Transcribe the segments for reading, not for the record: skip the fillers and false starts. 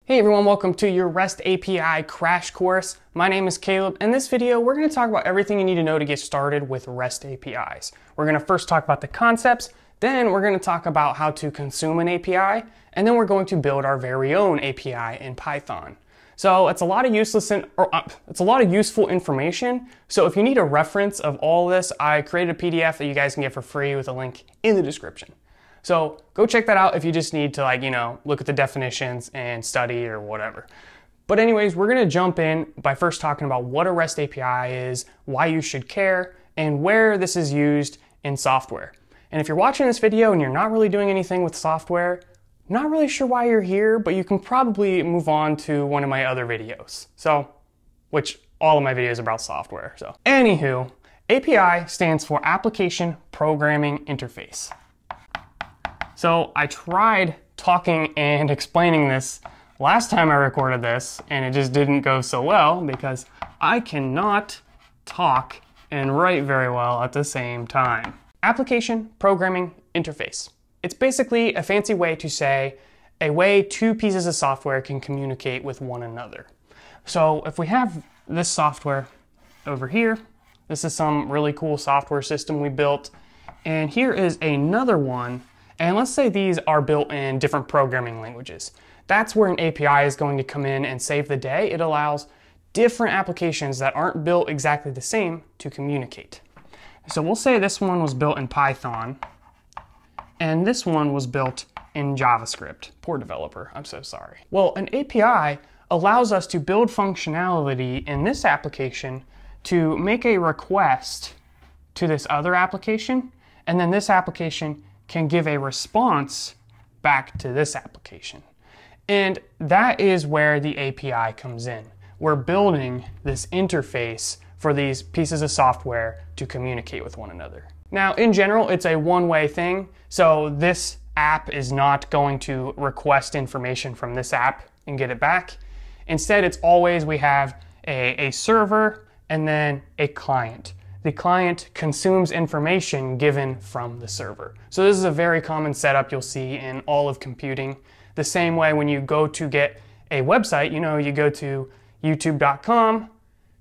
Hey everyone, welcome to your REST API crash course. My name is Caleb. In this video, we're going to talk about everything you need to know to get started with REST APIs. We're going to first talk about the concepts, then we're going to talk about how to consume an API, and then we're going to build our very own API in Python. So it's a lot of it's a lot of useful information. So if you need a reference of all this, I created a PDF that you guys can get for free with a link in the description. So go check that out if you just need to look at the definitions and study or whatever. But anyways, we're gonna jump in by first talking about what a REST API is, why you should care, and where this is used in software. And if you're watching this video and you're not really doing anything with software, not really sure why you're here, but you can probably move on to one of my other videos. Which all of my videos are about software. So anywho, API stands for Application Programming Interface. So I tried talking and explaining this last time I recorded this, and it just didn't go so well because I cannot talk and write very well at the same time. Application Programming Interface. It's basically a fancy way to say a way two pieces of software can communicate with one another. So if we have this software over here, this is some really cool software system we built, and here is another one. And let's say these are built in different programming languages. That's where an API is going to come in and save the day. It allows different applications that aren't built exactly the same to communicate. So we'll say this one was built in Python, and this one was built in JavaScript. Poor developer, I'm so sorry. Well, an API allows us to build functionality in this application to make a request to this other application, and then this application can give a response back to this application. And that is where the API comes in. We're building this interface for these pieces of software to communicate with one another. Now, in general, it's a one-way thing. So this app is not going to request information from this app and get it back. Instead, it's always we have a server and then a client. The client consumes information given from the server. So this is a very common setup you'll see in all of computing. The same way when you go to get a website, you go to youtube.com,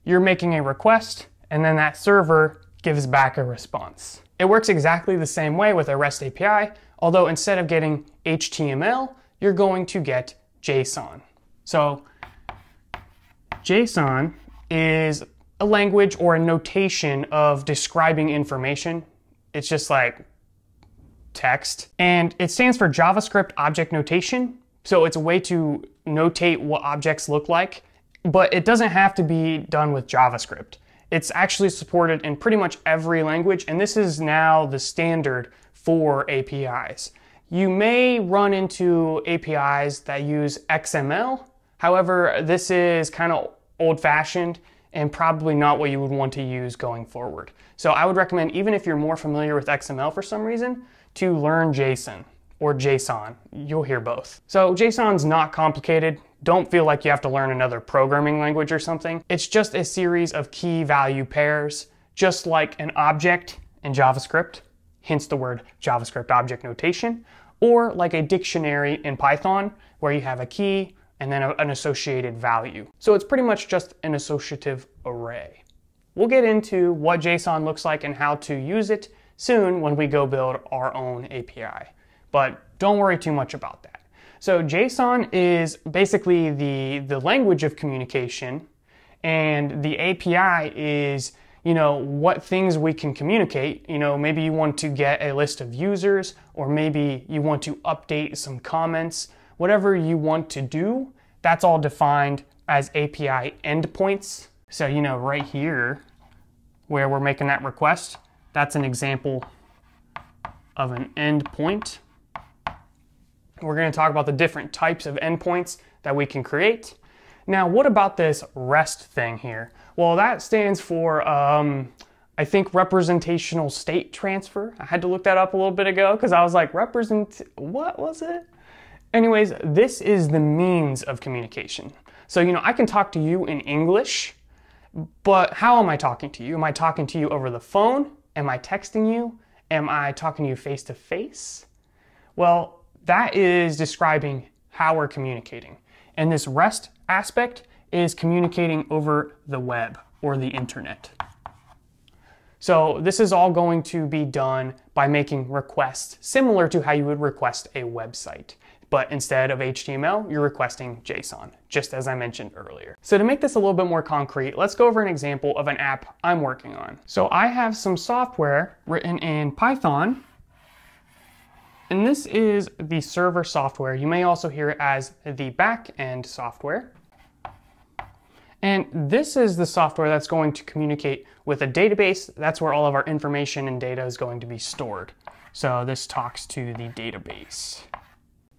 you're making a request, and then that server gives back a response. It works exactly the same way with a REST API, although instead of getting HTML, you're going to get JSON. So JSON is a language or a notation of describing information. It's just like text. And it stands for JavaScript Object Notation. So it's a way to notate what objects look like, but it doesn't have to be done with JavaScript. It's actually supported in pretty much every language, and this is now the standard for APIs. You may run into APIs that use XML. However, this is kind of old-fashioned and probably not what you would want to use going forward. So I would recommend, even if you're more familiar with XML for some reason, to learn JSON or JSON. You'll hear both. So JSON's not complicated. Don't feel like you have to learn another programming language or something. It's just a series of key value pairs, just like an object in JavaScript, hence the word JavaScript Object Notation, or like a dictionary in Python, where you have a key and then an associated value. So it's pretty much just an associative array. We'll get into what JSON looks like and how to use it soon when we go build our own API. But don't worry too much about that. So JSON is basically the language of communication, and the API is what things we can communicate. Maybe you want to get a list of users, or maybe you want to update some comments. Whatever you want to do, that's all defined as API endpoints. So, right here where we're making that request, that's an example of an endpoint. We're going to talk about the different types of endpoints that we can create. Now, what about this REST thing here? Well, that stands for, I think, representational state transfer. I had to look that up a little bit ago because I was like, what was it? Anyways, this is the means of communication. So, I can talk to you in English, but how am I talking to you? Am I talking to you over the phone? Am I texting you? Am I talking to you face to face? Well, that is describing how we're communicating. And this REST aspect is communicating over the web or the internet. So this is all going to be done by making requests similar to how you would request a website. But instead of HTML, you're requesting JSON, just as I mentioned earlier. So to make this a little bit more concrete, let's go over an example of an app I'm working on. So I have some software written in Python, and this is the server software. You may also hear it as the back-end software. And this is the software that's going to communicate with a database. That's where all of our information and data is going to be stored. So this talks to the database.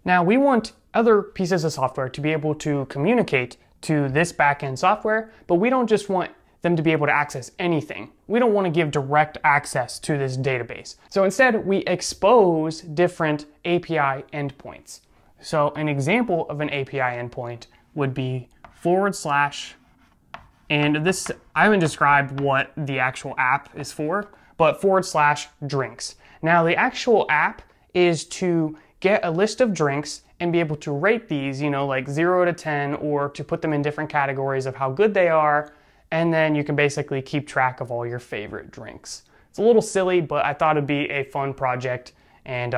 Now we want other pieces of software to be able to communicate to this backend software, but we don't just want them to be able to access anything. We don't want to give direct access to this database. So instead we expose different API endpoints. So an example of an API endpoint would be /, and this, I haven't described what the actual app is for, but / drinks. Now the actual app is to get a list of drinks and be able to rate these, like 0 to 10, or to put them in different categories of how good they are. And then you can basically keep track of all your favorite drinks. It's a little silly, but I thought it'd be a fun project. And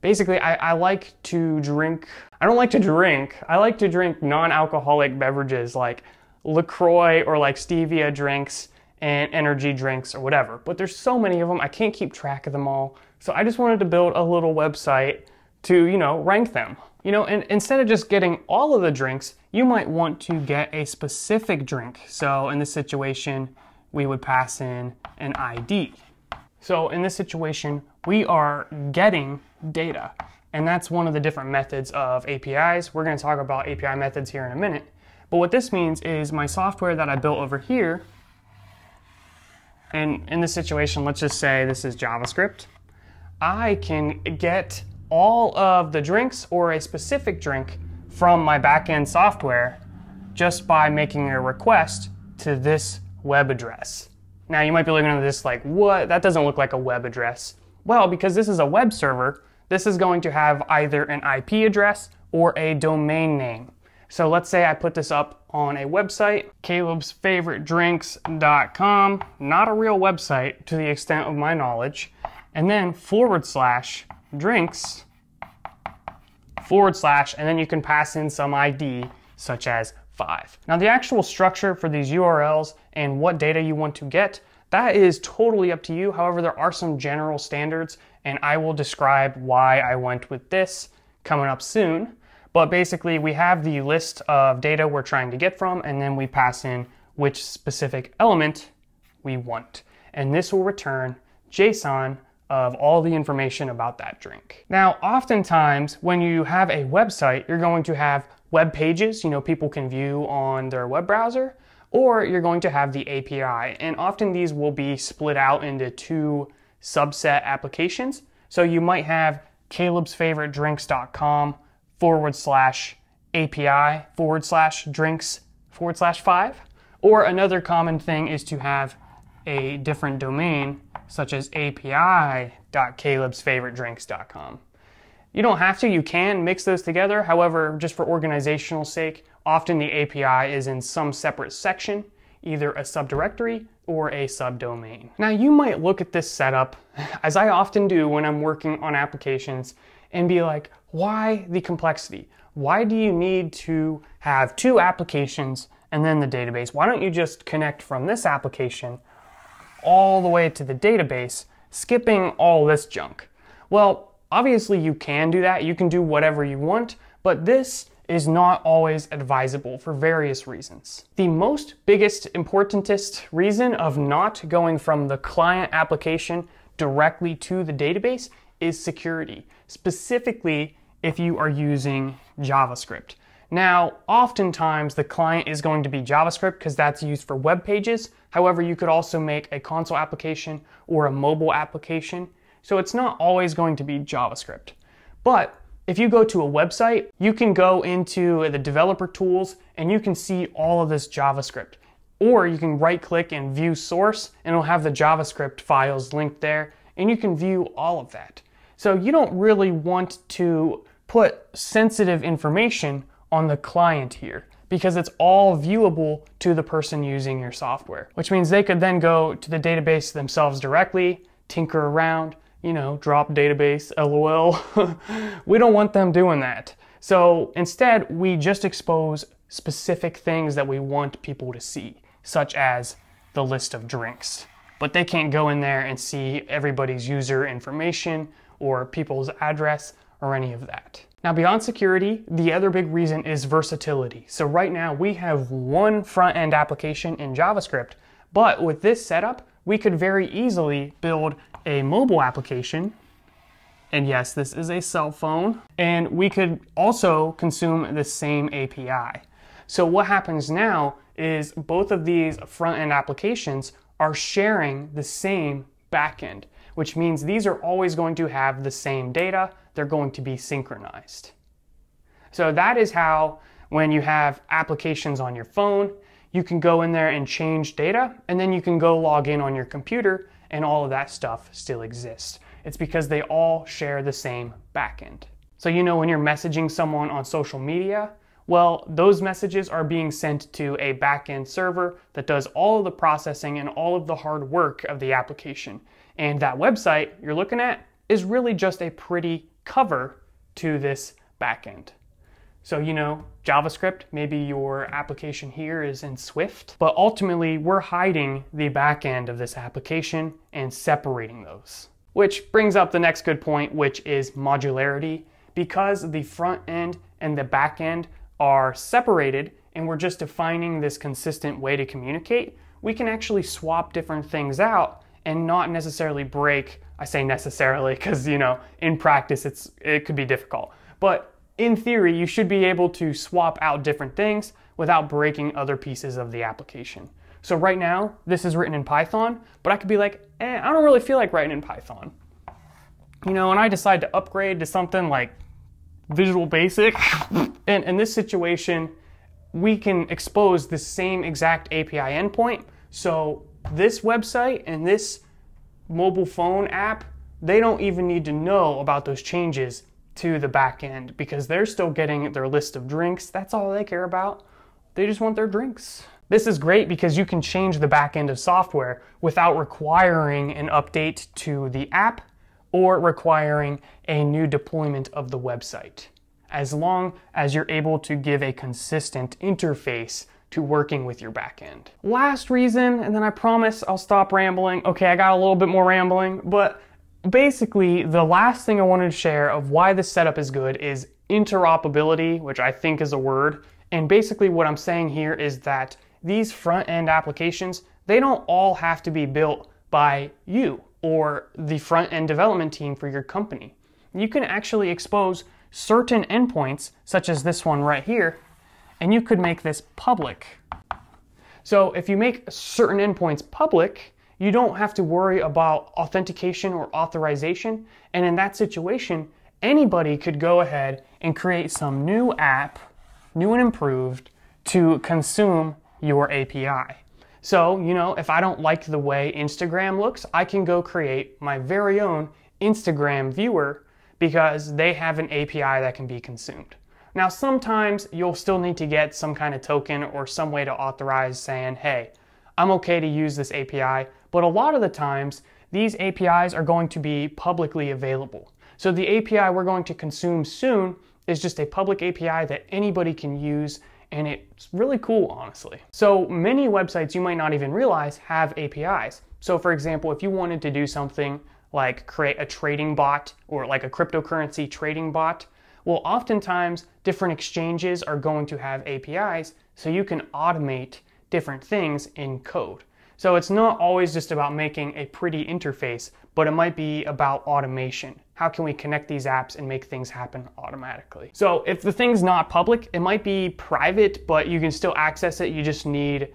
basically I like to drink, I don't like to drink, I like to drink non-alcoholic beverages like LaCroix or like stevia drinks and energy drinks or whatever. But there's so many of them, I can't keep track of them all. So I just wanted to build a little website to, rank them. And instead of just getting all of the drinks, you might want to get a specific drink. So in this situation, we would pass in an ID. So in this situation, we are getting data. And that's one of the different methods of APIs. We're going to talk about API methods here in a minute. But what this means is my software that I built over here, and in this situation, let's just say this is JavaScript, I can get all of the drinks or a specific drink from my backend software just by making a request to this web address. Now you might be looking at this like, what? That doesn't look like a web address. Well, because this is a web server, this is going to have either an IP address or a domain name. So let's say I put this up on a website, calebsfavoritedrinks.com, not a real website to the extent of my knowledge, and then /drinks, / and then you can pass in some ID such as 5. Now the actual structure for these URLs and what data you want to get, that is totally up to you. However, there are some general standards, and I will describe why I went with this coming up soon. But basically we have the list of data we're trying to get from, and then we pass in which specific element we want. And this will return JSON of all the information about that drink. Now, oftentimes when you have a website, you're going to have web pages, people can view on their web browser, or you're going to have the API. And often these will be split out into two subset applications. So you might have calebsfavoritedrinks.com /API /drinks /5. Or another common thing is to have a different domain such as api.calebsfavoritedrinks.com. You don't have to, you can mix those together. However, just for organizational sake, often the API is in some separate section, either a subdirectory or a subdomain. Now you might look at this setup, as I often do when I'm working on applications, and be like, why the complexity? Why do you need to have two applications and then the database? Why don't you just connect from this application all the way to the database, skipping all this junk? Well, obviously you can do that. You can do whatever you want, but this is not always advisable for various reasons. The biggest, importantest reason of not going from the client application directly to the database is security, specifically if you are using JavaScript. Now, oftentimes the client is going to be JavaScript because that's used for web pages. However, you could also make a console application or a mobile application. So it's not always going to be JavaScript. But if you go to a website, you can go into the developer tools and you can see all of this JavaScript. Or you can right click and view source and it'll have the JavaScript files linked there and you can view all of that. So you don't really want to put sensitive information on the client here, because it's all viewable to the person using your software, which means they could then go to the database themselves directly, tinker around, drop database, LOL. We don't want them doing that. So instead, we just expose specific things that we want people to see, such as the list of drinks. But they can't go in there and see everybody's user information or people's address or any of that. Now, beyond security, the other big reason is versatility. So right now we have one front-end application in JavaScript, but with this setup, we could very easily build a mobile application. And yes, this is a cell phone. And we could also consume the same API. So what happens now is both of these front-end applications are sharing the same backend, which means these are always going to have the same data. They're going to be synchronized. So that is how, when you have applications on your phone, you can go in there and change data, and then you can go log in on your computer, and all of that stuff still exists. It's because they all share the same backend. So when you're messaging someone on social media, well, those messages are being sent to a backend server that does all of the processing and all of the hard work of the application. And that website you're looking at is really just a pretty cover to this backend. So, JavaScript, maybe your application here is in Swift, but ultimately we're hiding the backend of this application and separating those. Which brings up the next good point, which is modularity. Because the front end and the back end are separated and we're just defining this consistent way to communicate, we can actually swap different things out and not necessarily break. I say necessarily because, in practice it could be difficult. But in theory, you should be able to swap out different things without breaking other pieces of the application. So right now, this is written in Python, but I could be like, I don't really feel like writing in Python. And I decide to upgrade to something like Visual Basic. And in this situation, we can expose the same exact API endpoint. So this website and this mobile phone app, they don't even need to know about those changes to the back end because they're still getting their list of drinks. That's all they care about. They just want their drinks. This is great because you can change the back end of software without requiring an update to the app or requiring a new deployment of the website, as long as you're able to give a consistent interface to working with your backend. Last reason, and then I promise I'll stop rambling. Okay, I got a little bit more rambling, but basically the last thing I wanted to share of why this setup is good is interoperability, which I think is a word. And basically what I'm saying here is that these front-end applications, they don't all have to be built by you or the front-end development team for your company. You can actually expose certain endpoints, such as this one right here, and you could make this public. So if you make certain endpoints public, you don't have to worry about authentication or authorization. And in that situation, anybody could go ahead and create some new app, new and improved, to consume your API. So, if I don't like the way Instagram looks, I can go create my very own Instagram viewer because they have an API that can be consumed. Now, sometimes you'll still need to get some kind of token or some way to authorize saying, hey, I'm okay to use this API, but a lot of the times these APIs are going to be publicly available. So the API we're going to consume soon is just a public API that anybody can use, and it's really cool, honestly. So many websites you might not even realize have APIs. So for example, if you wanted to do something like create a trading bot or like a cryptocurrency trading bot, well, oftentimes different exchanges are going to have APIs, so you can automate different things in code. So it's not always just about making a pretty interface, but it might be about automation. How can we connect these apps and make things happen automatically? So if the thing's not public, it might be private, but you can still access it. You just need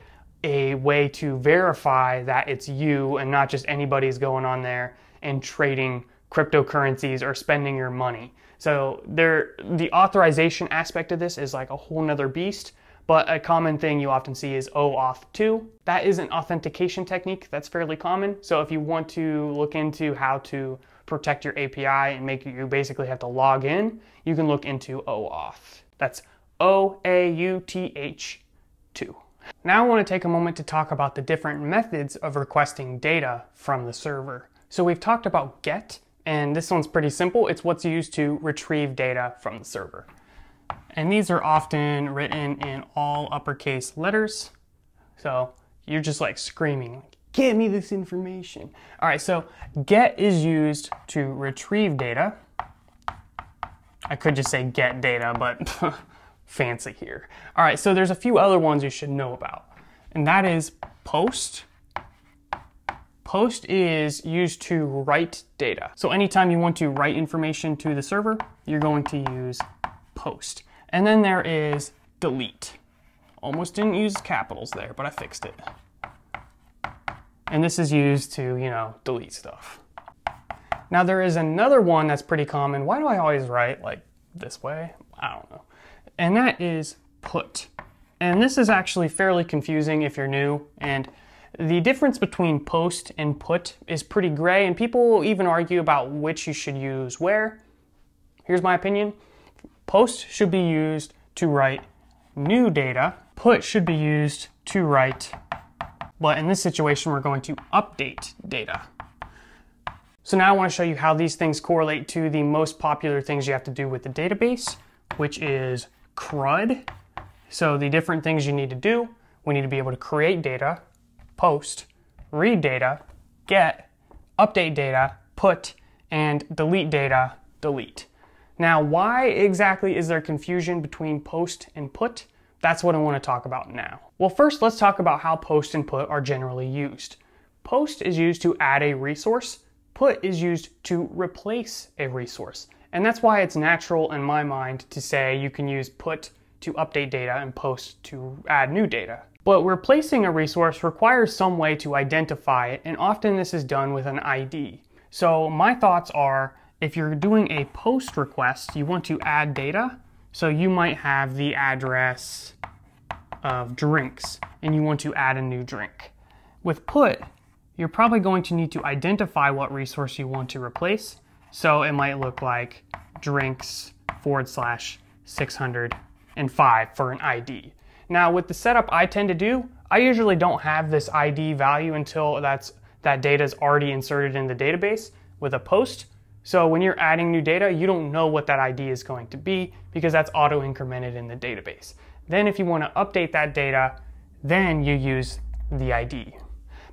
a way to verify that it's you and not just anybody's going on there and trading cryptocurrencies or spending your money. So the authorization aspect of this is like a whole nother beast. But a common thing you often see is OAuth 2. That is an authentication technique that's fairly common. So if you want to look into how to protect your API and make you basically have to log in, you can look into OAuth. That's OAUTH2. Now I want to take a moment to talk about the different methods of requesting data from the server. So we've talked about GET, and this one's pretty simple. It's what's used to retrieve data from the server. And these are often written in all uppercase letters. So you're just like screaming, like, get me this information. All right, so GET is used to retrieve data. I could just say get data, but fancy here. All right, so there's a few other ones you should know about, and that is POST. POST is used to write data. So anytime you want to write information to the server, you're going to use POST. And then there is DELETE. Almost didn't use capitals there, but I fixed it. And this is used to, delete stuff. Now there is another one that's pretty common. Why do I always write like this way? I don't know. And that is PUT. And this is actually fairly confusing if you're new. And the difference between POST and PUT is pretty gray, and people even argue about which you should use where. Here's my opinion. POST should be used to write new data. PUT should be used to write, but in this situation, we're going to update data. So now I want to show you how these things correlate to the most popular things you have to do with the database, which is CRUD. So the different things you need to do, we need to be able to create data, POST, read data, GET, update data, PUT, and delete data, DELETE. Now, why exactly is there confusion between POST and PUT? That's what I want to talk about now. Well, first, let's talk about how POST and PUT are generally used. POST is used to add a resource. PUT is used to replace a resource. And that's why it's natural in my mind to say you can use PUT to update data and POST to add new data. But replacing a resource requires some way to identify it, and often this is done with an ID. So my thoughts are, if you're doing a POST request, you want to add data. So you might have the address of drinks, and you want to add a new drink. With PUT, you're probably going to need to identify what resource you want to replace. So it might look like drinks/605 for an ID. Now with the setup I tend to do, I usually don't have this ID value until that data is already inserted in the database with a POST. So when you're adding new data, you don't know what that ID is going to be because that's auto-incremented in the database. Then if you want to update that data, then you use the ID.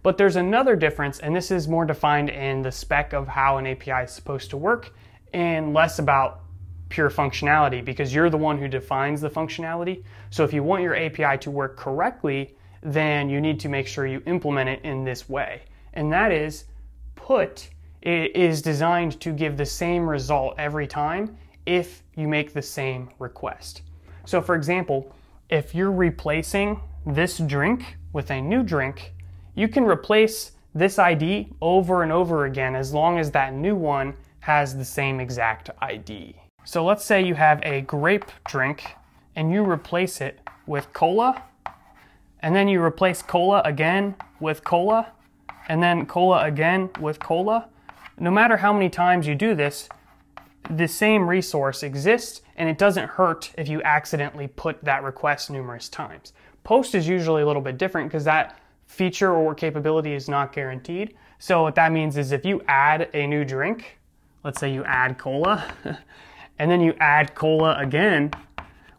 But there's another difference, and this is more defined in the spec of how an API is supposed to work and less about pure functionality because you're the one who defines the functionality. So if you want your API to work correctly, then you need to make sure you implement it in this way. And that is PUT is designed to give the same result every time if you make the same request. So for example, if you're replacing this drink with a new drink, you can replace this ID over and over again as long as that new one has the same exact ID. So let's say you have a grape drink and you replace it with cola, and then you replace cola again with cola, and then cola again with cola. No matter how many times you do this, the same resource exists, and it doesn't hurt if you accidentally put that request numerous times. POST is usually a little bit different because that feature or capability is not guaranteed. So what that means is if you add a new drink, let's say you add cola, and then you add cola again,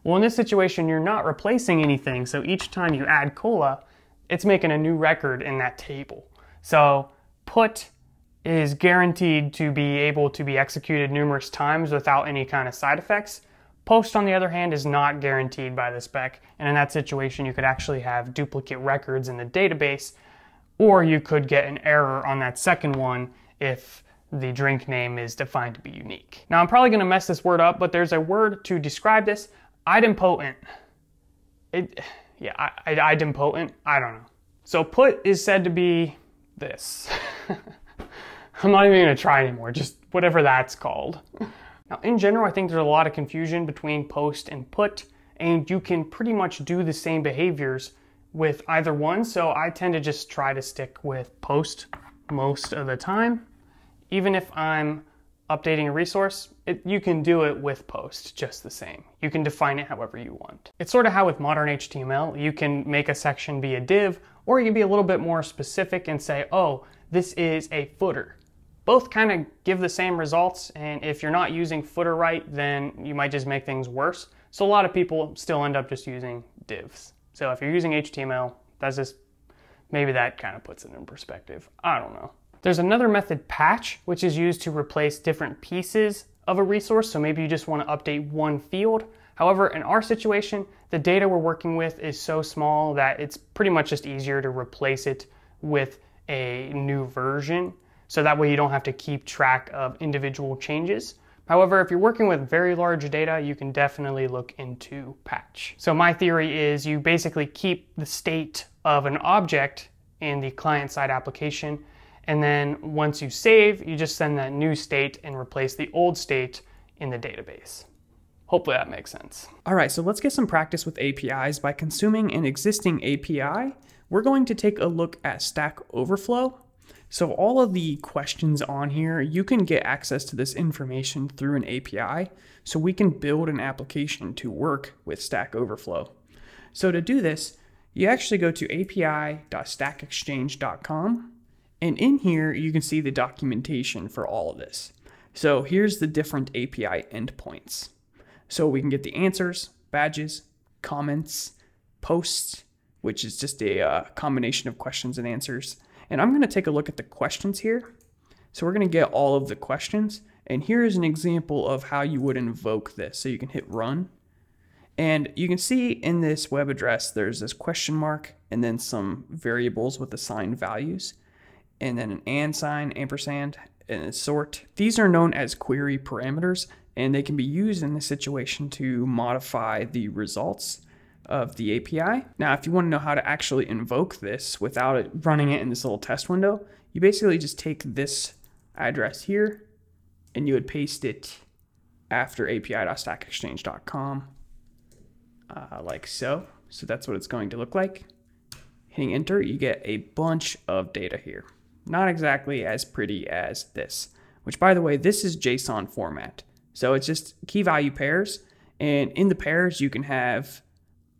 well, in this situation, you're not replacing anything. So each time you add cola, it's making a new record in that table. So PUT is guaranteed to be able to be executed numerous times without any kind of side effects. POST, on the other hand, is not guaranteed by the spec, and in that situation, you could actually have duplicate records in the database, or you could get an error on that second one if the drink name is defined to be unique. Now, I'm probably going to mess this word up, but there's a word to describe this, idempotent. Idempotent, I don't know. So PUT is said to be this. I'm not even going to try anymore, just whatever that's called. Now, in general, I think there's a lot of confusion between POST and PUT, and you can pretty much do the same behaviors with either one, so I tend to just try to stick with POST most of the time. Even if I'm updating a resource, you can do it with post just the same. You can define it however you want. It's sort of how with modern HTML, you can make a section be a div, or you can be a little bit more specific and say, oh, this is a footer. Both kind of give the same results, and if you're not using footer right, then you might just make things worse. So a lot of people still end up just using divs. So if you're using HTML, maybe that kind of puts it in perspective. I don't know. There's another method, patch, which is used to replace different pieces of a resource. So maybe you just want to update one field. However, in our situation, the data we're working with is so small that it's pretty much just easier to replace it with a new version. So that way you don't have to keep track of individual changes. However, if you're working with very large data, you can definitely look into patch. So my theory is you basically keep the state of an object in the client-side application, and then once you save, you just send that new state and replace the old state in the database. Hopefully that makes sense. All right, so let's get some practice with APIs. By consuming an existing API, we're going to take a look at Stack Overflow. So all of the questions on here, you can get access to this information through an API, so we can build an application to work with Stack Overflow. So to do this, you actually go to api.stackexchange.com, and in here you can see the documentation for all of this. So here's the different API endpoints. So we can get the answers, badges, comments, posts, which is just a combination of questions and answers. And I'm going to take a look at the questions here. So we're going to get all of the questions. And here's an example of how you would invoke this. So you can hit run. And you can see in this web address, there's this question mark and then some variables with assigned values. And then an and sign, ampersand, and a sort. These are known as query parameters, and they can be used in this situation to modify the results of the API. Now, if you want to know how to actually invoke this without it running it in this little test window, you basically just take this address here and you would paste it after api.stackexchange.com like so. So that's what it's going to look like. Hitting enter, you get a bunch of data here. Not exactly as pretty as this, which by the way, this is JSON format. So it's just key value pairs, and in the pairs you can have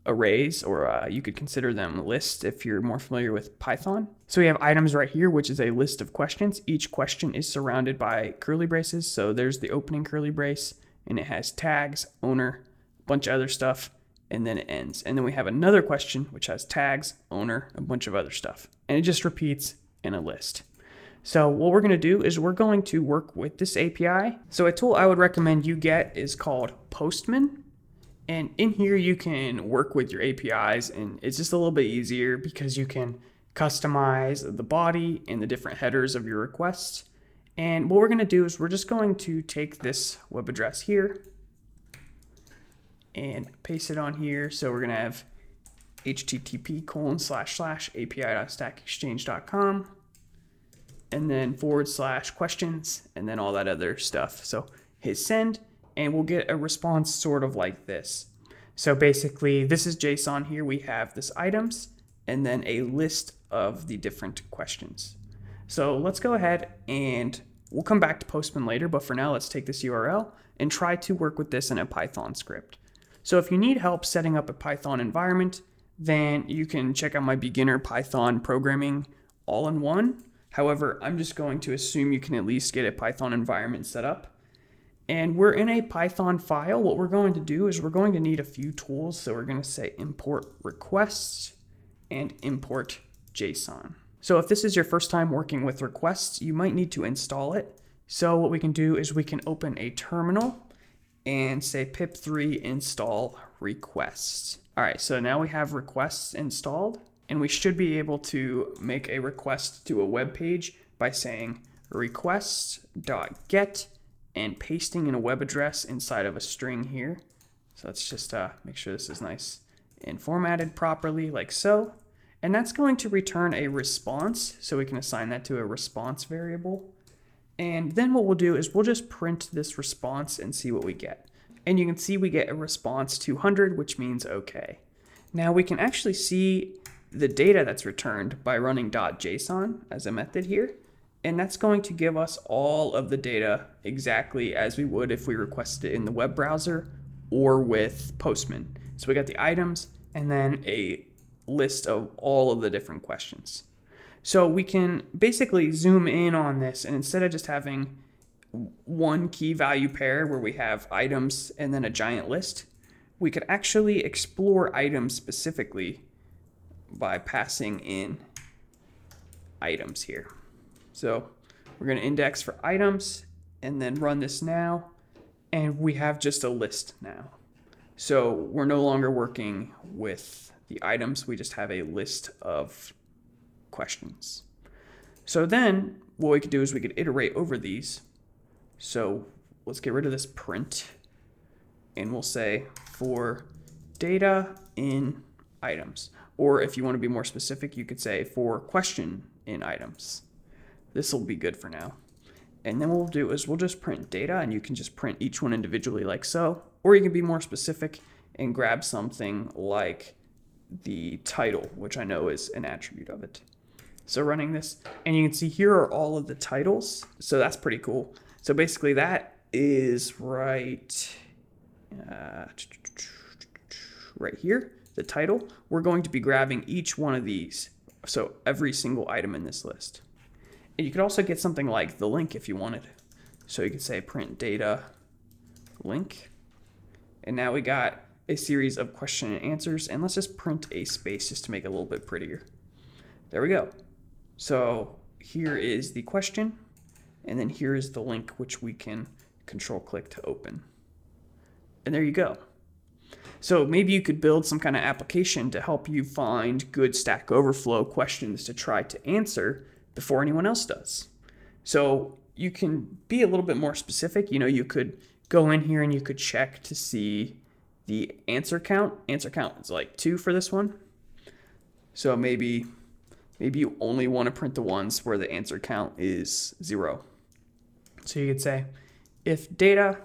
arrays, or you could consider them lists if you're more familiar with Python. So we have items right here, which is a list of questions. Each question is surrounded by curly braces. So there's the opening curly brace, and it has tags, owner, a bunch of other stuff, and then it ends. And then we have another question, which has tags, owner, a bunch of other stuff. And it just repeats in a list. So what we're going to do is we're going to work with this API. So a tool I would recommend you get is called Postman. And in here you can work with your APIs, and it's just a little bit easier because you can customize the body and the different headers of your requests. And what we're going to do is we're just going to take this web address here and paste it on here. So we're going to have http://api.stackexchange.com and then / questions and then all that other stuff. So hit send, and we'll get a response sort of like this. So basically, this is JSON here. We have this items and then a list of the different questions. So let's go ahead and we'll come back to Postman later, but for now, let's take this URL and try to work with this in a Python script. So if you need help setting up a Python environment, then you can check out my beginner Python programming all-in-one. However, I'm just going to assume you can at least get a Python environment set up. And we're in a Python file. What we're going to do is we're going to need a few tools. So we're going to say import requests and import JSON. So if this is your first time working with requests, you might need to install it. So what we can do is we can open a terminal and say pip3 install requests. All right, so now we have requests installed, and we should be able to make a request to a web page by saying requests.get and pasting in a web address inside of a string here. So let's just make sure this is nice and formatted properly like so. And that's going to return a response. So we can assign that to a response variable. And then what we'll do is we'll just print this response and see what we get. And you can see we get a response 200, which means okay. Now we can actually see the data that's returned by running .json as a method here. and that's going to give us all of the data exactly as we would if we requested it in the web browser or with Postman. So we got the items and then a list of all of the different questions. So we can basically zoom in on this, and instead of just having one key value pair where we have items and then a giant list, we could actually explore items specifically by passing in items here. So we're going to index for items and then run this now, and we have just a list now. So we're no longer working with the items, we just have a list of questions. So then what we could do is we could iterate over these. So let's get rid of this print, and we'll say for data in items. Or if you want to be more specific, you could say for question in items. This will be good for now. And then what we'll do is we'll just print data, and you can just print each one individually like so. Or you can be more specific and grab something like the title, which I know is an attribute of it. So running this, and you can see here are all of the titles. So that's pretty cool. So basically that is right here, the title. We're going to be grabbing each one of these. So every single item in this list. And you could also get something like the link if you wanted. So you could say print data link. And now we got a series of question and answers. And let's just print a space just to make it a little bit prettier. There we go. So here is the question. And then here is the link, which we can control click to open. And there you go. So maybe you could build some kind of application to help you find good Stack Overflow questions to try to answer before anyone else does. So you can be a little bit more specific. You know, you could go in here and you could check to see the answer count. Answer count is like 2 for this one. So maybe you only want to print the ones where the answer count is 0. So you could say if data,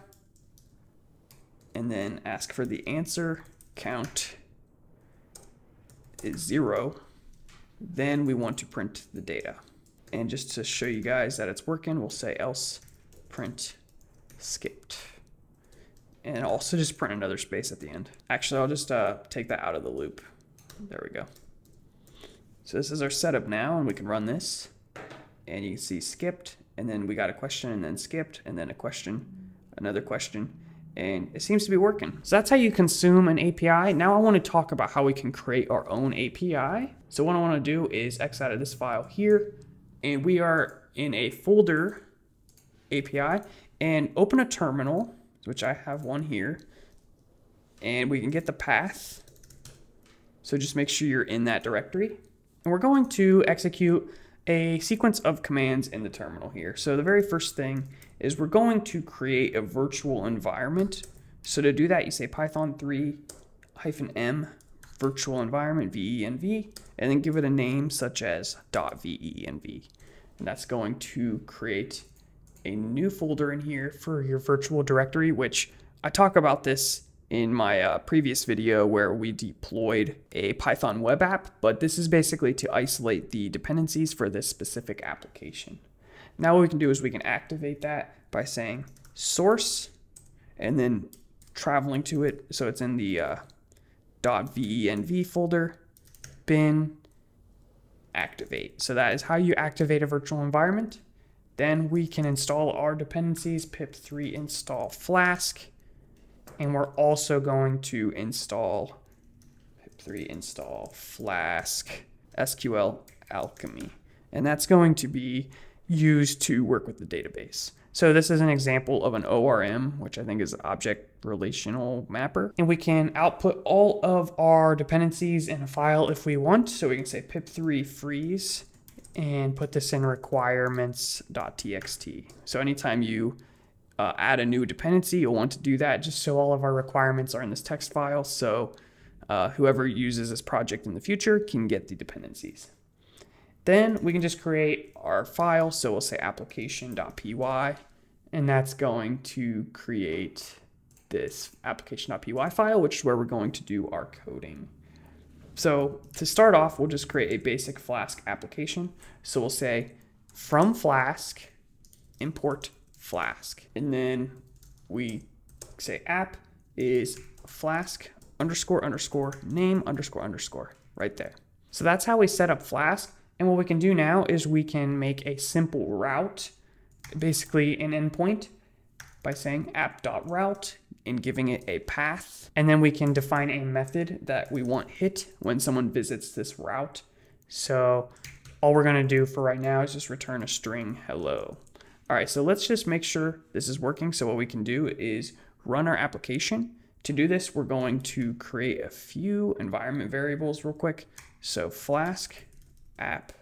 and then ask for the answer count is 0, then we want to print the data. And just to show you guys that it's working, we'll say else print skipped. And also just print another space at the end. Actually, I'll just take that out of the loop. There we go. So this is our setup now, and we can run this. And you can see skipped, and then we got a question, and then skipped, and then a question, another question. And it seems to be working. So that's how you consume an API. Now I want to talk about how we can create our own API. So what I want to do is X out of this file here, and we are in a folder API, and open a terminal, which I have one here, and we can get the path. So just make sure you're in that directory. And we're going to execute a sequence of commands in the terminal here. So the very first thing is we're going to create a virtual environment. So to do that, you say Python 3-m virtual environment venv, and then give it a name such as .venv. And that's going to create a new folder in here for your virtual directory, which I talk about this in my previous video where we deployed a Python web app, but this is basically to isolate the dependencies for this specific application. Now what we can do is we can activate that by saying source and then traveling to it. So it's in the .venv folder, bin, activate. So that is how you activate a virtual environment. Then we can install our dependencies, pip3 install Flask. And we're also going to install pip3 install Flask SQLAlchemy. And that's going to be used to work with the database. So this is an example of an ORM, which I think is Object Relational Mapper. And we can output all of our dependencies in a file if we want. So we can say pip3 freeze and put this in requirements.txt. So anytime you add a new dependency, you'll want to do that just so all of our requirements are in this text file. So whoever uses this project in the future can get the dependencies. Then we can just create our file. So we'll say application.py, and that's going to create this application.py file, which is where we're going to do our coding. So to start off, we'll just create a basic Flask application. So we'll say from Flask, import Flask. And then we say app is Flask underscore underscore name underscore underscore right there. So that's how we set up Flask. And what we can do now is we can make a simple route, basically an endpoint, by saying app.route and giving it a path. And then we can define a method that we want hit when someone visits this route. So all we're gonna do for right now is just return a string hello. All right, so let's just make sure this is working. So what we can do is run our application. To do this, we're going to create a few environment variables real quick. So Flask app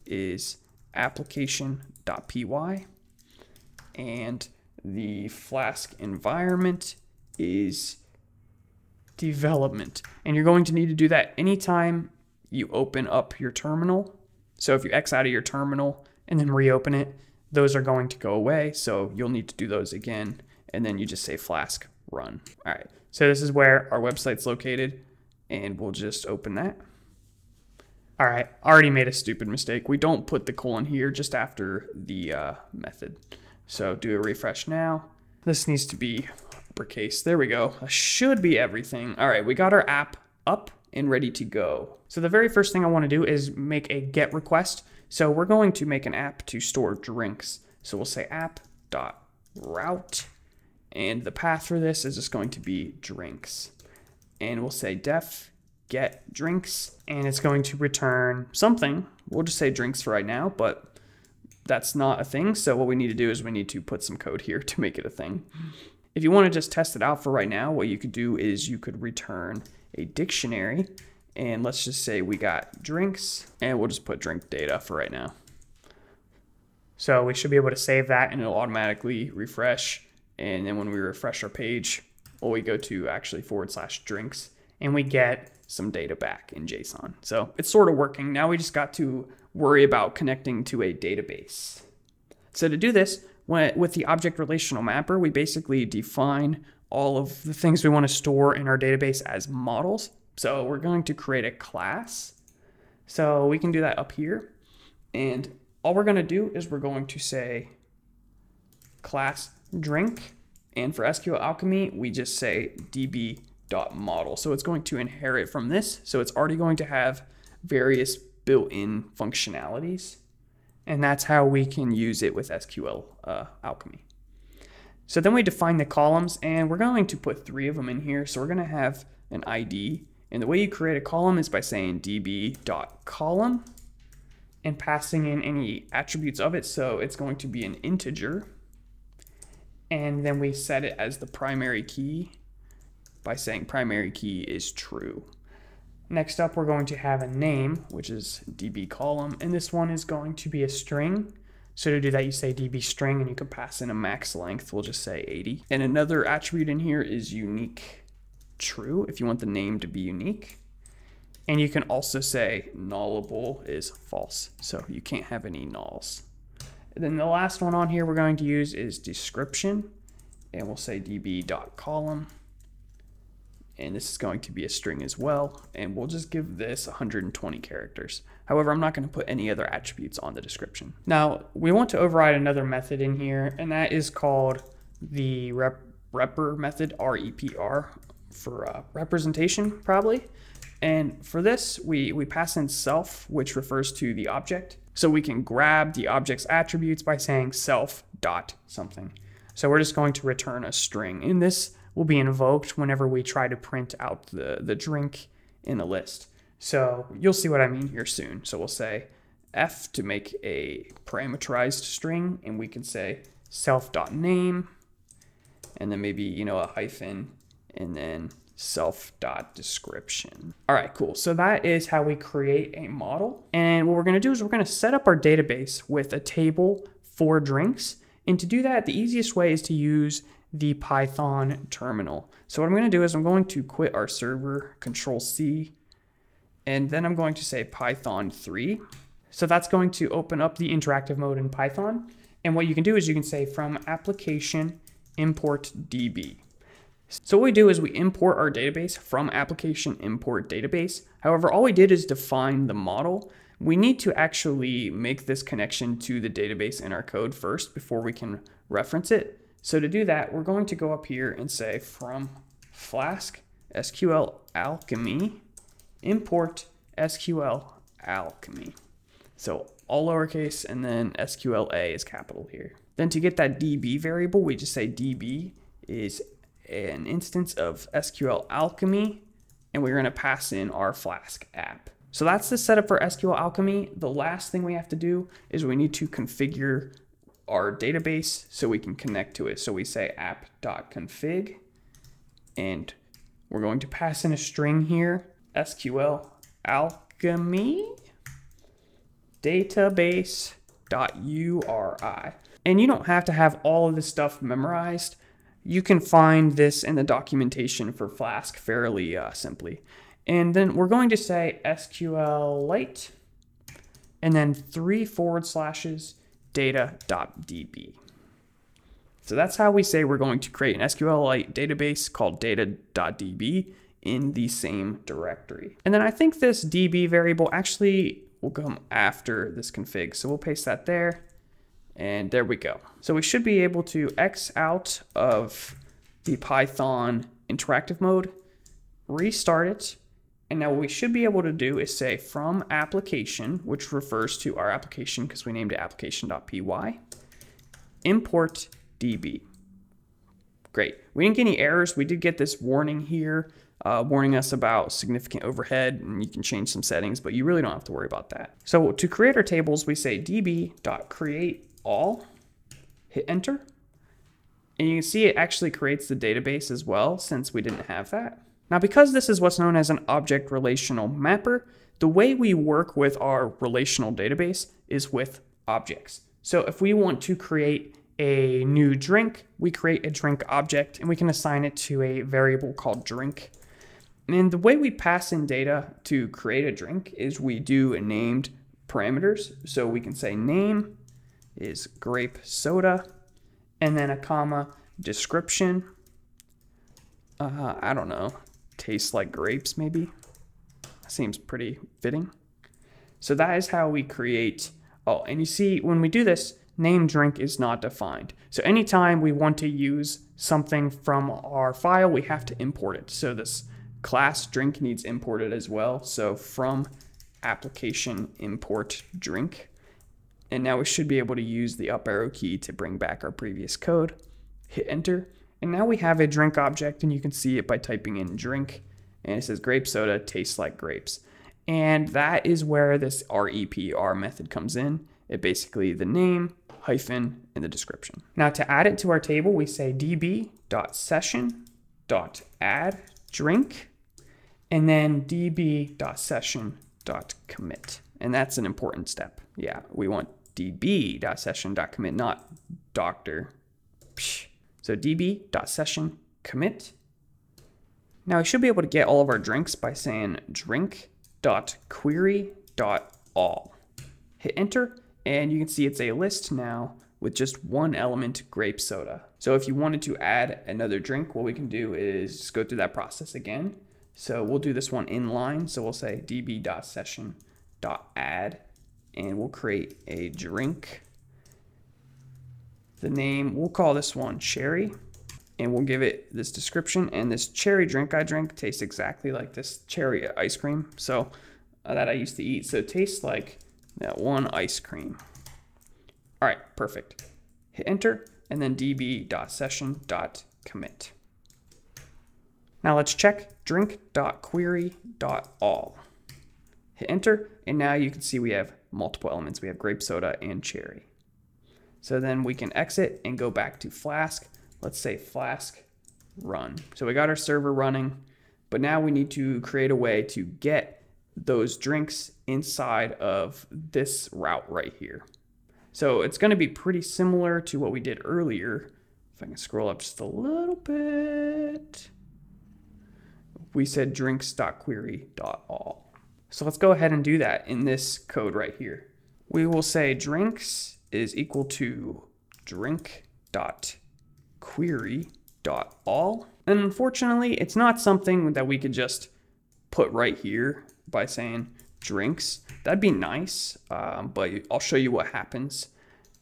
is application.py, and the Flask environment is development. And you're going to need to do that anytime you open up your terminal. So if you X out of your terminal and then reopen it, those are going to go away. So you'll need to do those again. And then you just say Flask run. All right, so this is where our website's located, and we'll just open that. All right, already made a stupid mistake. We don't put the colon here just after the method. So do a refresh now. This needs to be uppercase. There we go. That should be everything. All right, we got our app up and ready to go. So the very first thing I want to do is make a GET request. So we're going to make an app to store drinks. So we'll say app.route, and the path for this is just going to be drinks. And we'll say def get drinks, and it's going to return something. We'll just say drinks for right now, but that's not a thing. So what we need to do is we need to put some code here to make it a thing. If you want to just test it out for right now, what you could do is you could return a dictionary, and let's just say we got drinks, and we'll just put drink data for right now. So we should be able to save that, and it'll automatically refresh. And then when we refresh our page, well, we go to actually /drinks, and we get some data back in JSON. So it's sort of working. Now we just got to worry about connecting to a database. So to do this, with the object relational mapper, we basically define all of the things we want to store in our database as models. So we're going to create a class. So we can do that up here. And all we're going to do is we're going to say class drink. And for SQLAlchemy, we just say db.model. So it's going to inherit from this. So it's already going to have various built-in functionalities. And that's how we can use it with SQLAlchemy. So then we define the columns, and we're going to put 3 of them in here. So we're going to have an ID. And the way you create a column is by saying db.column and passing in any attributes of it. So it's going to be an integer. And then we set it as the primary key by saying primary key is true. Next up, we're going to have a name, which is db column, and this one is going to be a string. So to do that, you say db string, and you can pass in a max length. We'll just say 80. And another attribute in here is unique true, if you want the name to be unique. And you can also say nullable is false, so you can't have any nulls. And then the last one on here we're going to use is description, and we'll say db.column. And this is going to be a string as well, and we'll just give this 120 characters. However, I'm not going to put any other attributes on the description. Now, we want to override another method in here, and that is called the repr method, R-E-P-R, for representation, probably. And for this, we pass in self, which refers to the object. So we can grab the object's attributes by saying self dot something. So we're just going to return a string, and this will be invoked whenever we try to print out the drink in a list. So you'll see what I mean here soon. So we'll say f to make a parameterized string, and we can say self.name, and then maybe, a hyphen, and then self.description. All right, cool. So that is how we create a model. And what we're going to do is we're going to set up our database with a table for drinks. And to do that, the easiest way is to use the Python terminal. So what I'm going to do is I'm going to quit our server, Control-C, and then I'm going to say Python 3. So that's going to open up the interactive mode in Python. And what you can do is you can say from application import DB. So what we do is we import our database from application import database. However, all we did is define the model. we need to actually make this connection to the database in our code first before we can reference it. So to do that, we're going to go up here and say from Flask SQLAlchemy import SQLAlchemy. So all lowercase and then SQLA is capital here. Then to get that DB variable, we just say DB is an instance of SQLAlchemy, and we're going to pass in our Flask app. So that's the setup for SQLAlchemy. The last thing we have to do is we need to configure our database so we can connect to it. So we say app.config, and we're going to pass in a string here, SQLAlchemy database.uri. And you don't have to have all of this stuff memorized. You can find this in the documentation for Flask fairly simply. And then we're going to say SQLite and then 3 forward slashes data.db. So that's how we say we're going to create an SQLite database called data.db in the same directory. And then I think this db variable actually will come after this config. So we'll paste that there, and there we go. So we should be able to X out of the Python interactive mode, restart it, and now what we should be able to do is say from application, which refers to our application because we named it application.py, import db. Great. We didn't get any errors. We did get this warning here, warning us about significant overhead, and you can change some settings, but you really don't have to worry about that. So to create our tables, we say db.createAll, hit enter, and you can see it actually creates the database as well since we didn't have that. Now, because this is what's known as an object relational mapper, the way we work with our relational database is with objects. So if we want to create a new drink, we create a drink object and we can assign it to a variable called drink. And the way we pass in data to create a drink is we do named parameters. So we can say name is grape soda and then a comma description. I don't know, tastes like grapes maybe. Seems pretty fitting. So that is how we create. Oh, and you see when we do this, name drink is not defined. So anytime we want to use something from our file, we have to import it. So this class drink needs imported as well. So from application import drink. And now we should be able to use the up arrow key to bring back our previous code. Hit enter. And now we have a drink object, and you can see it by typing in drink. And it says grape soda tastes like grapes. And that is where this REPR method comes in. It basically the name, hyphen, and the description. Now to add it to our table, we say db.session.add drink, and then db.session.commit. And that's an important step. Yeah, we want db.session.commit, not doctor. Psh. So db.session.commit. Now we should be able to get all of our drinks by saying drink.query.all. Hit enter, and you can see it's a list now with just one element, grape soda. So if you wanted to add another drink, what we can do is just go through that process again. So we'll do this one inline. So we'll say db.session.add, and we'll create a drink. The name, we'll call this one cherry, and we'll give it this description. And this cherry drink I drink tastes exactly like this cherry ice cream that I used to eat. So it tastes like that one ice cream. All right, perfect. Hit enter, and then db.session.commit. Now let's check drink.query.all. Hit enter, and now you can see we have multiple elements. We have grape soda and cherry. So then we can exit and go back to Flask. Let's say Flask run. So we got our server running, but now we need to create a way to get those drinks inside of this route right here. So it's going to be pretty similar to what we did earlier. If I can scroll up just a little bit. We said drinks.query.all. So let's go ahead and do that in this code right here. We will say drinks is equal to drink.query.all. And unfortunately, it's not something that we could just put right here by saying drinks. That'd be nice, but I'll show you what happens.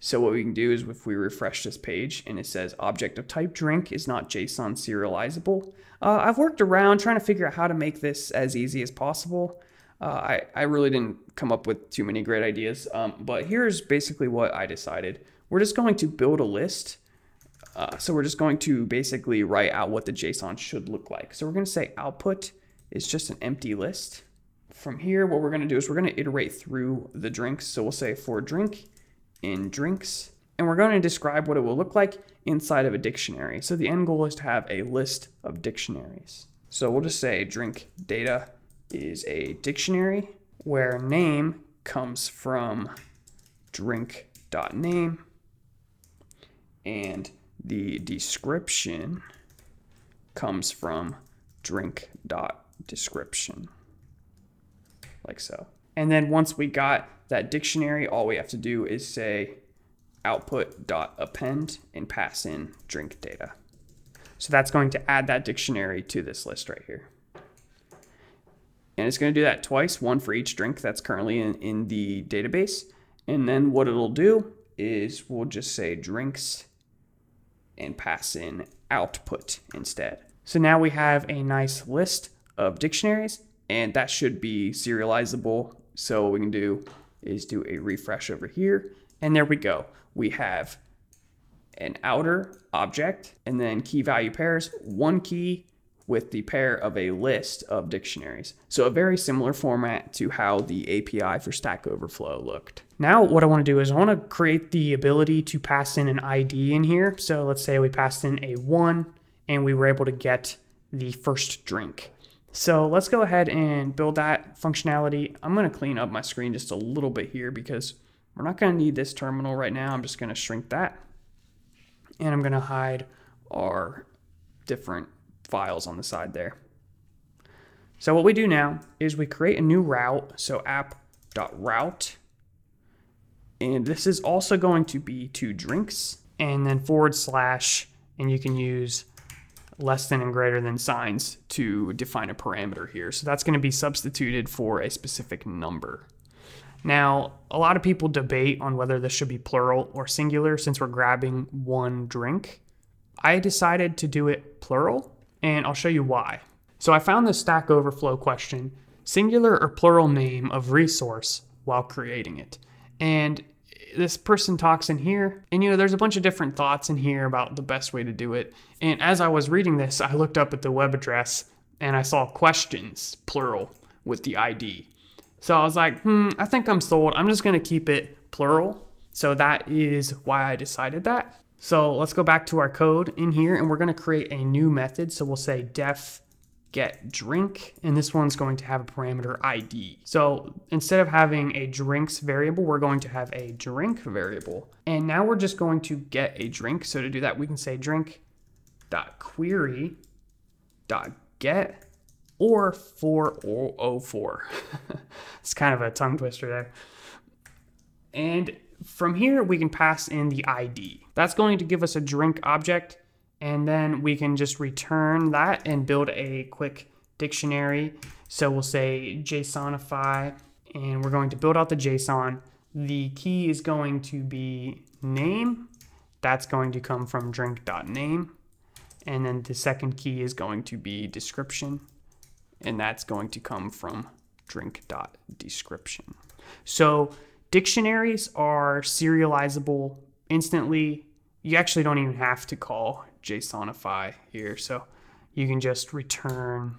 So what we can do is if we refresh this page and it says object of type drink is not JSON serializable. I've worked around trying to figure out how to make this as easy as possible. I really didn't come up with too many great ideas, but here's basically what I decided. We're just going to build a list. So we're just going to basically write out what the JSON should look like. So we're going to say output is just an empty list. From here, what we're going to do is we're going to iterate through the drinks. So we'll say for drink in drinks, and we're going to describe what it will look like inside of a dictionary. So the end goal is to have a list of dictionaries. So we'll just say drink data is a dictionary where name comes from drink.name and the description comes from drink.description, like so. And then once we got that dictionary, all we have to do is say output.append and pass in drink data. So that's going to add that dictionary to this list right here. And it's going to do that twice, one for each drink that's currently in the database. And then what it'll do is we'll just say drinks and pass in output instead. So now we have a nice list of dictionaries, and that should be serializable. So what we can do is do a refresh over here, and there we go. We have an outer object and then key value pairs, one key with the pair of a list of dictionaries. So a very similar format to how the API for Stack Overflow looked. Now what I want to do is I want to create the ability to pass in an ID in here. So let's say we passed in a 1 and we were able to get the first drink. So let's go ahead and build that functionality. I'm going to clean up my screen just a little bit here because we're not going to need this terminal right now. I'm just going to shrink that. And I'm going to hide our different files on the side there. So what we do now is we create a new route. So app.route. And this is also going to be to drinks and then / and you can use less than and greater than signs to define a parameter here. So that's going to be substituted for a specific number. Now, a lot of people debate on whether this should be plural or singular since we're grabbing one drink. I decided to do it plural, and I'll show you why. So I found the Stack Overflow question, singular or plural name of resource while creating it. And this person talks in here, and there's a bunch of different thoughts in here about the best way to do it. And as I was reading this, I looked up at the web address and I saw questions, plural, with the ID. So I was like, I think I'm sold. I'm just going to keep it plural. So that is why I decided that. So let's go back to our code in here, and we're going to create a new method. So we'll say def get drink, and this one's going to have a parameter ID. So instead of having a drinks variable, we're going to have a drink variable. And now we're just going to get a drink. So to do that, we can say drink.query.get or 404. It's kind of a tongue twister there. And from here, we can pass in the ID. That's going to give us a drink object, and then we can just return that and build a quick dictionary. So we'll say JSONify, and we're going to build out the JSON. The key is going to be name. That's going to come from drink.name. And then the second key is going to be description, and that's going to come from drink.description. So dictionaries are serializable instantly. You actually don't even have to call JSONify here. So you can just return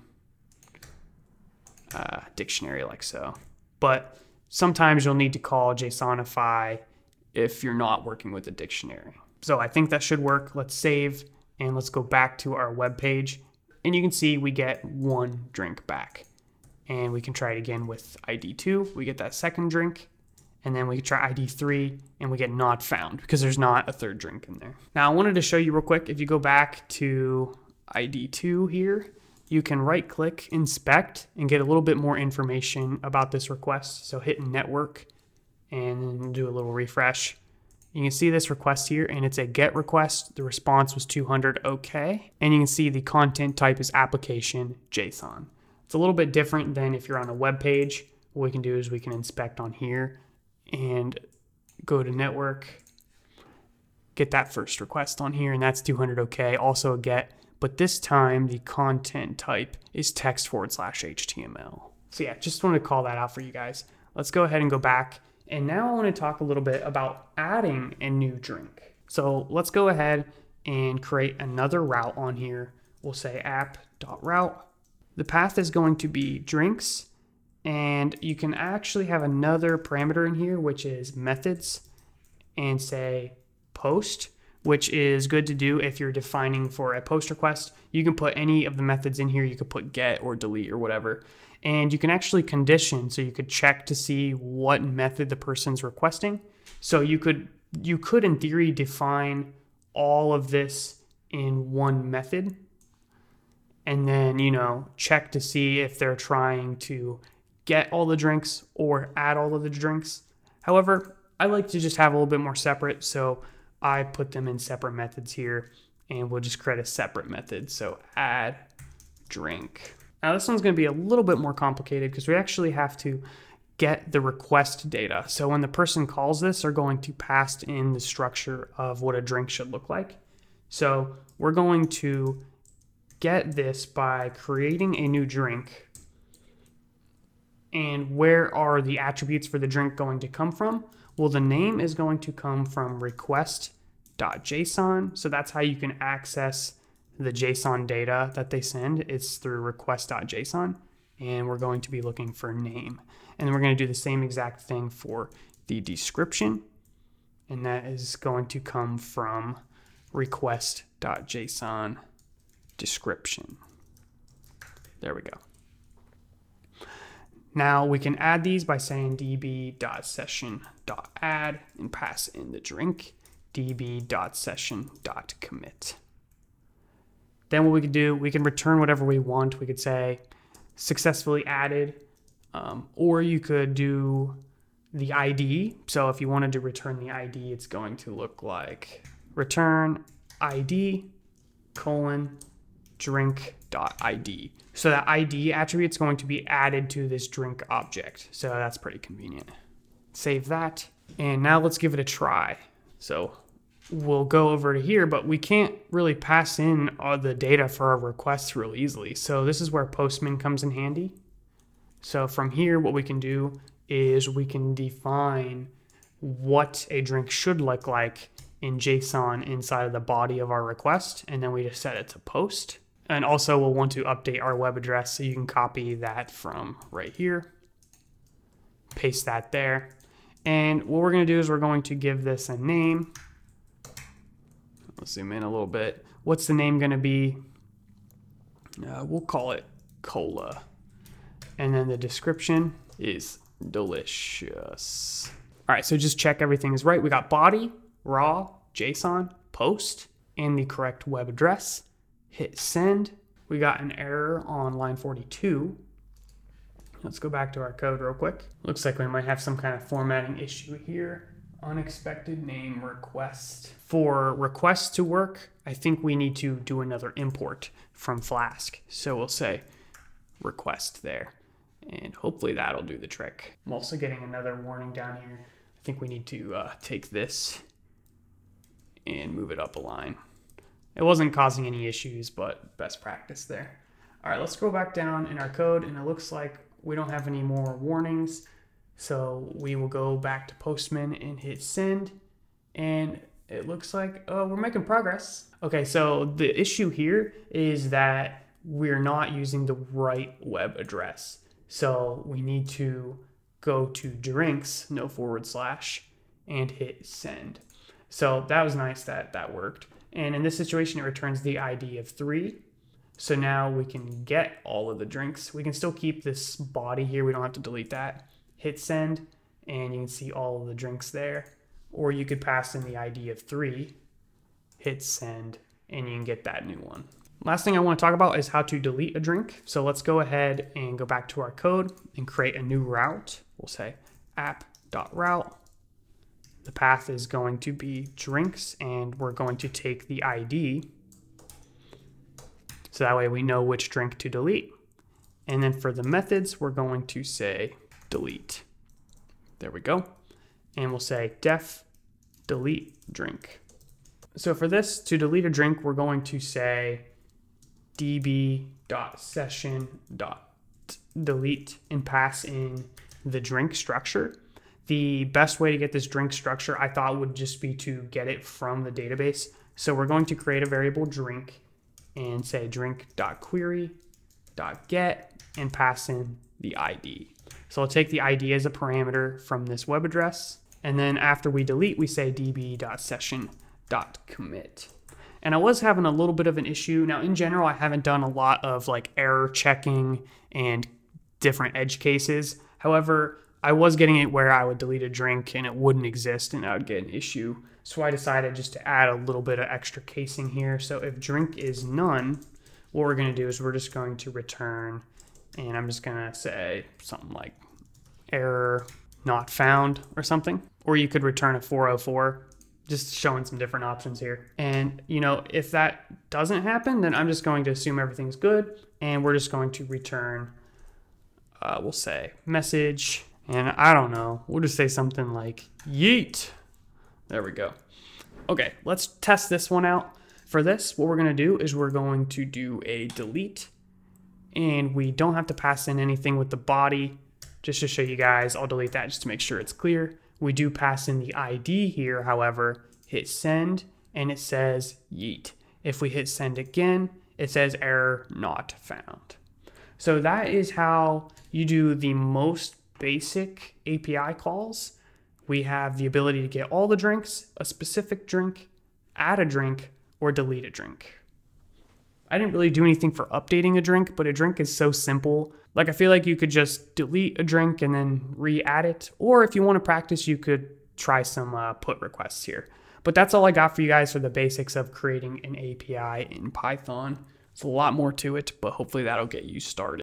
dictionary like so. But sometimes you'll need to call JSONify if you're not working with a dictionary. So I think that should work. Let's save and let's go back to our web page. And you can see we get one drink back. And we can try it again with ID 2. We get that second drink. And then we can try ID 3 and we get not found because there's not a third drink in there. Now I wanted to show you real quick, if you go back to ID 2 here, you can right click, inspect, and get a little bit more information about this request. So hit network and then do a little refresh. You can see this request here, and it's a GET request. The response was 200 OK. And you can see the content type is application JSON. It's a little bit different than if you're on a web page what we can do is we can inspect on here and go to network, get that first request on here, and that's 200 OK, also a get, but this time the content type is text/HTML. So yeah, just wanted to call that out for you guys. Let's go ahead and go back. And now I want to talk a little bit about adding a new drink. So let's go ahead and create another route on here. We'll say app.route. The path is going to be drinks, and you can actually have another parameter in here, which is methods, and say post, which is good to do if you're defining for a post request. You can put any of the methods in here. You could put get or delete or whatever. And you can actually condition, so you could check to see what method the person's requesting. So you could in theory define all of this in one method, and then, you know, check to see if they're trying to get all the drinks or add all of the drinks. However, I like to just have a little bit more separate, so I put them in separate methods here, and we'll just create a separate method. So add drink. Now this one's going to be a little bit more complicated because we actually have to get the request data. So when the person calls this, they're going to pass in the structure of what a drink should look like. So we're going to get this by creating a new drink. And where are the attributes for the drink going to come from? Well, the name is going to come from request.json. So that's how you can access the JSON data that they send. It's through request.json, and we're going to be looking for name. And then we're going to do the same exact thing for the description, and that is going to come from request.json description. There we go. Now we can add these by saying db.session.add and pass in the drink, db.session.commit. Then what we could do, we can return whatever we want. We could say successfully added, or you could do the ID. So if you wanted to return the ID, it's going to look like return ID :drink.id. So that ID attribute is going to be added to this drink object. So that's pretty convenient. Save that. And now let's give it a try. So we'll go over to here, but we can't really pass in all the data for our requests real easily. So this is where Postman comes in handy. So from here, what we can do is we can define what a drink should look like in JSON inside of the body of our request, and then we just set it to post. And also we'll want to update our web address, so you can copy that from right here, paste that there. And what we're going to do is we're going to give this a name. Let's zoom in a little bit. What's the name going to be? We'll call it Cola. And then the description is delicious. All right, so just check everything is right. We got body, raw, JSON, post, and the correct web address. Hit send. We got an error on line 42. Let's go back to our code real quick. Looks like we might have some kind of formatting issue here. Unexpected name request. For requests to work, I think we need to do another import from Flask. So we'll say request there, and hopefully that'll do the trick. I'm also getting another warning down here. I think we need to take this and move it up a line. It wasn't causing any issues, but best practice there. All right, let's go back down in our code, and it looks like we don't have any more warnings. So we will go back to Postman and hit send, and it looks like we're making progress. Okay, so the issue here is that we're not using the right web address. So we need to go to drinks, // and hit send. So that was nice that that worked. And in this situation, it returns the ID of 3. So now we can get all of the drinks. We can still keep this body here. We don't have to delete that. Hit send, and you can see all of the drinks there. Or you could pass in the ID of 3, hit send, and you can get that new one. Last thing I want to talk about is how to delete a drink. So let's go ahead and go back to our code and create a new route. We'll say app.route. The path is going to be drinks, and we're going to take the ID. So that way we know which drink to delete. And then for the methods, we're going to say delete. There we go. And we'll say def delete drink. So for this, to delete a drink, we're going to say db.session.delete and pass in the drink structure. The best way to get this drink structure, I thought, would just be to get it from the database. So we're going to create a variable drink and say drink.query.get and pass in the ID. So I'll take the ID as a parameter from this web address. And then after we delete, we say db.session.commit. And I was having a little bit of an issue. Now, in general, I haven't done a lot of like error checking and different edge cases. However, I was getting it where I would delete a drink and it wouldn't exist and I would get an issue. So I decided just to add a little bit of extra casing here. So if drink is none, what we're going to do is we're just going to return, and I'm just going to say something like error not found or something. Or you could return a 404, just showing some different options here. And you know, if that doesn't happen, then I'm just going to assume everything's good. And we're just going to return, we'll say message. And I don't know, we'll just say something like yeet. There we go. Okay, let's test this one out. For this, what we're gonna do is we're going to do a delete, and we don't have to pass in anything with the body. Just to show you guys, I'll delete that just to make sure it's clear. We do pass in the ID here, however, hit send, and it says yeet. If we hit send again, it says error not found. So that is how you do the most basic API calls. We have the ability to get all the drinks, a specific drink, add a drink, or delete a drink. I didn't really do anything for updating a drink, but a drink is so simple. Like, I feel like you could just delete a drink and then re-add it. Or if you want to practice, you could try some put requests here. But that's all I got for you guys for the basics of creating an API in Python. There's a lot more to it, but hopefully that'll get you started.